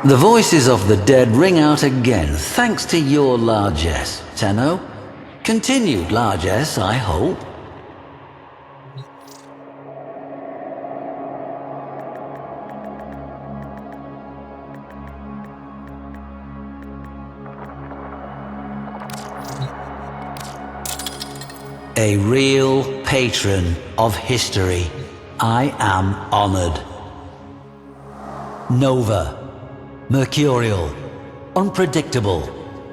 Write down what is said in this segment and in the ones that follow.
The voices of the dead ring out again, thanks to your largesse, Tenno. Continued largesse, I hope. A real patron of history, I am honored. Nova, mercurial, unpredictable,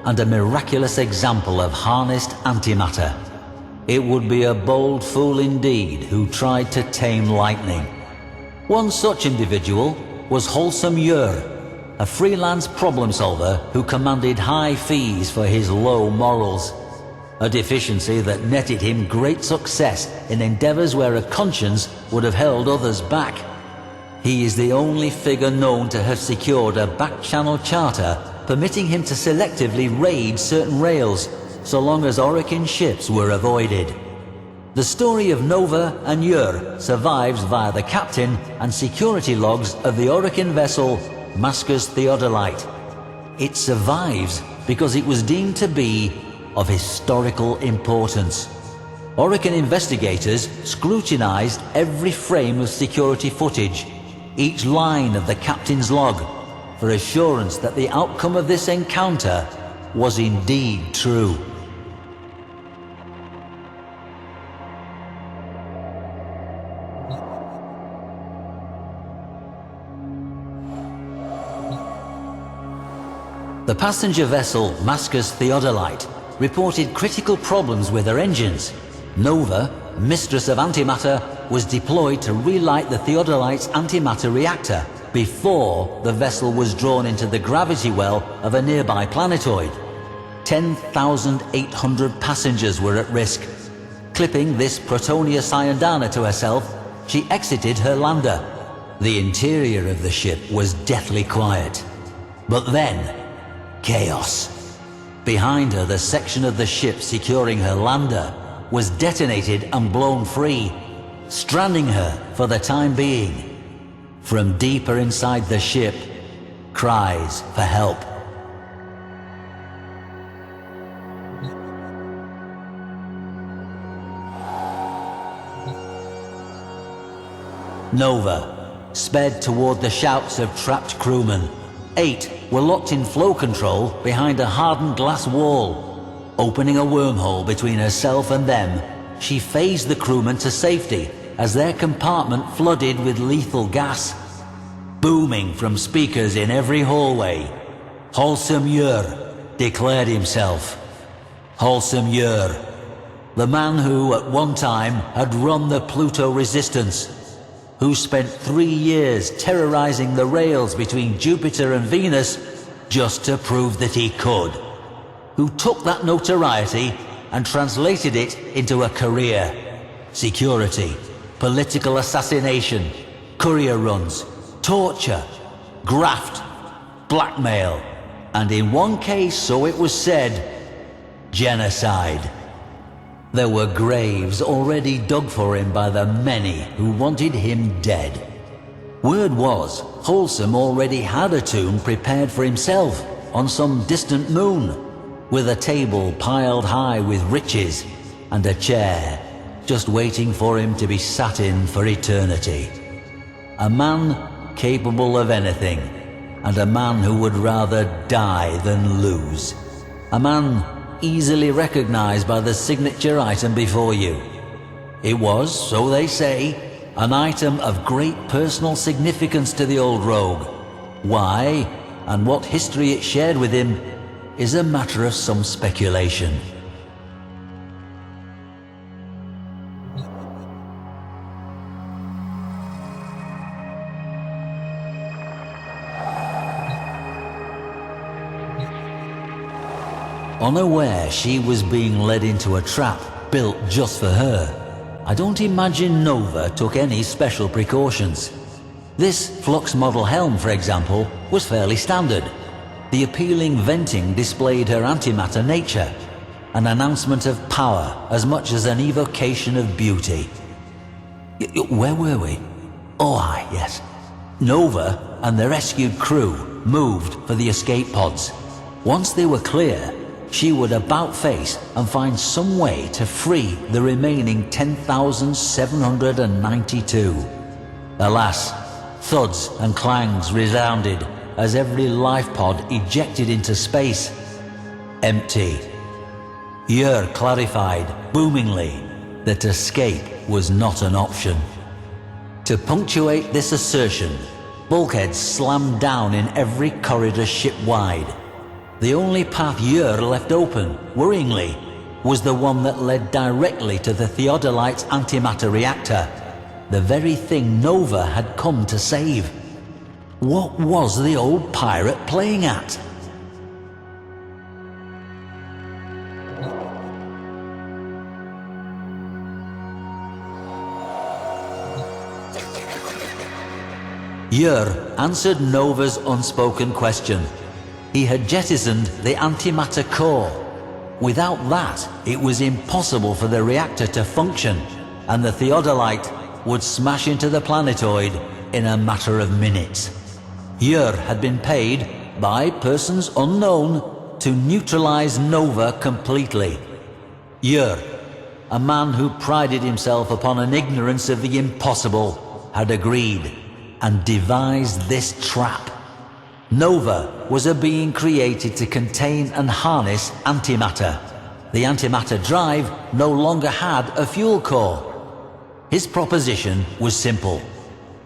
and a miraculous example of harnessed antimatter. It would be a bold fool indeed who tried to tame lightning. One such individual was Wholesome Yer, a freelance problem solver who commanded high fees for his low morals. A deficiency that netted him great success in endeavors where a conscience would have held others back. He is the only figure known to have secured a back-channel charter permitting him to selectively raid certain rails, so long as Orokin ships were avoided. The story of Nova and Yer survives via the captain and security logs of the Orokin vessel Masker's Theodolite. It survives because it was deemed to be of historical importance. Orokin investigators scrutinized every frame of security footage, each line of the captain's log, for assurance that the outcome of this encounter was indeed true. The passenger vessel Masker's Theodolite reported critical problems with her engines. Nova, mistress of antimatter, was deployed to relight the Theodolite's antimatter reactor before the vessel was drawn into the gravity well of a nearby planetoid. 10,800 passengers were at risk. Clipping this Protonia Cyandana to herself, she exited her lander. The interior of the ship was deathly quiet. But then, chaos. Behind her, the section of the ship securing her lander was detonated and blown free, stranding her for the time being. From deeper inside the ship, cries for help. Nova sped toward the shouts of trapped crewmen. 8 were locked in flow control behind a hardened glass wall. Opening a wormhole between herself and them, she phased the crewmen to safety as their compartment flooded with lethal gas. Booming from speakers in every hallway, Wholesome Yer declared himself. Wholesome Yer, the man who at one time had run the Pluto Resistance, who spent 3 years terrorizing the rails between Jupiter and Venus just to prove that he could, who took that notoriety and translated it into a career. Security, political assassination, courier runs, torture, graft, blackmail, and in one case, so it was said, genocide. There were graves already dug for him by the many who wanted him dead. Word was, Wholesome already had a tomb prepared for himself on some distant moon, with a table piled high with riches and a chair just waiting for him to be sat in for eternity. A man capable of anything, and a man who would rather die than lose. A man easily recognized by the signature item before you. It was, so they say, an item of great personal significance to the old rogue. Why, and what history it shared with him, is a matter of some speculation. Unaware she was being led into a trap built just for her, I don't imagine Nova took any special precautions. This Flux model helm, for example, was fairly standard. The appealing venting displayed her antimatter nature, an announcement of power as much as an evocation of beauty. Where were we? Oh, yes. Nova and the rescued crew moved for the escape pods. Once they were clear, she would about-face and find some way to free the remaining 10,792. Alas, thuds and clangs resounded as every life pod ejected into space. Empty. Yer clarified, boomingly, that escape was not an option. To punctuate this assertion, bulkheads slammed down in every corridor ship-wide. The only path Yer left open, worryingly, was the one that led directly to the Theodolite's antimatter reactor, the very thing Nova had come to save. What was the old pirate playing at? Yer answered Nova's unspoken question. He had jettisoned the antimatter core. Without that, it was impossible for the reactor to function, and the Theodolite would smash into the planetoid in a matter of minutes. Yer had been paid, by persons unknown, to neutralize Nova completely. Yer, a man who prided himself upon an ignorance of the impossible, had agreed and devised this trap. Nova was a being created to contain and harness antimatter. The antimatter drive no longer had a fuel core. His proposition was simple.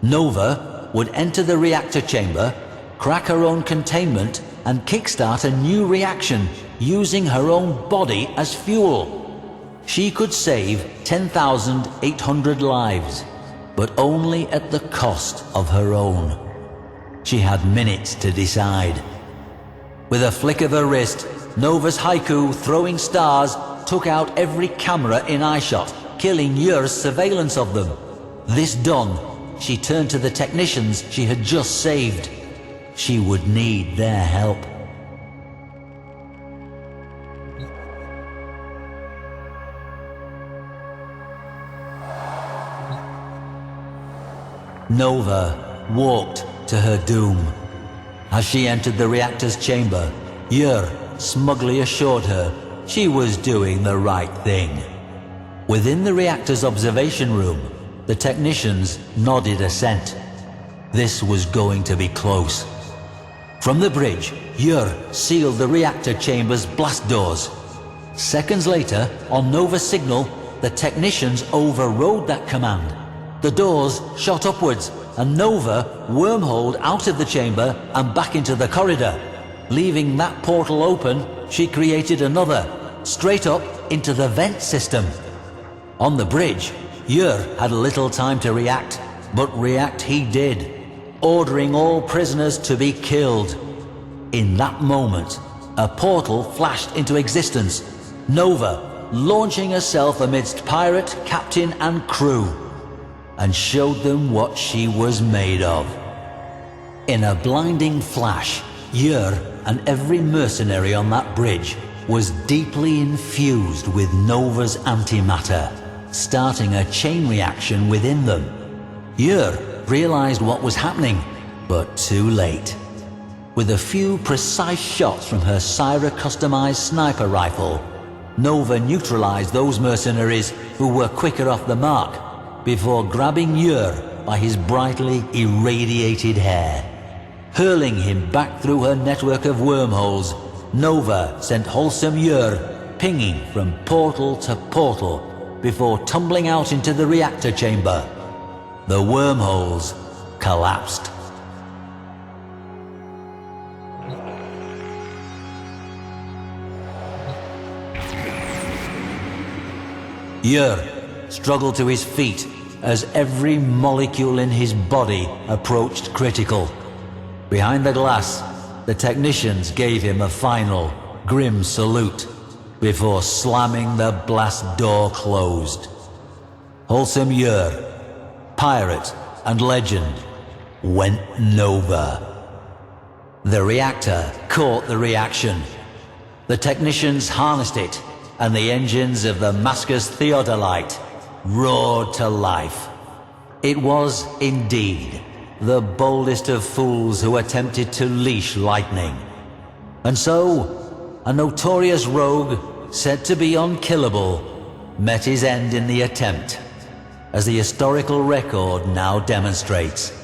Nova would enter the reactor chamber, crack her own containment, and kickstart a new reaction using her own body as fuel. She could save 10,800 lives, but only at the cost of her own. She had minutes to decide. With a flick of her wrist, Nova's haiku throwing stars took out every camera in eyeshot, killing Yer's surveillance of them. This done, she turned to the technicians she had just saved. She would need their help. Nova walked to her doom. As she entered the reactor's chamber, Yer smugly assured her she was doing the right thing. Within the reactor's observation room, the technicians nodded assent. This was going to be close. From the bridge, Yer sealed the reactor chamber's blast doors. Seconds later, on Nova's signal, the technicians overrode that command. The doors shot upwards, and Nova wormholed out of the chamber and back into the corridor. Leaving that portal open, she created another, straight up into the vent system. On the bridge, Yer had little time to react, but react he did, ordering all prisoners to be killed. In that moment, a portal flashed into existence, Nova launching herself amidst pirate, captain and crew, and showed them what she was made of. In a blinding flash, Yer and every mercenary on that bridge was deeply infused with Nova's antimatter, starting a chain reaction within them. Yer realized what was happening, but too late. With a few precise shots from her Syra-customized sniper rifle, Nova neutralized those mercenaries who were quicker off the mark, before grabbing Yer by his brightly irradiated hair. Hurling him back through her network of wormholes, Nova sent wholesome Yer pinging from portal to portal before tumbling out into the reactor chamber. The wormholes collapsed. Yer struggled to his feet as every molecule in his body approached critical. Behind the glass, the technicians gave him a final, grim salute before slamming the blast door closed. Wholesome Yer, pirate and legend, went Nova. The reactor caught the reaction. The technicians harnessed it, and the engines of the Mascus Theodolite roared to life. It was indeed the boldest of fools who attempted to leash lightning. And so, a notorious rogue, said to be unkillable, met his end in the attempt, as the historical record now demonstrates.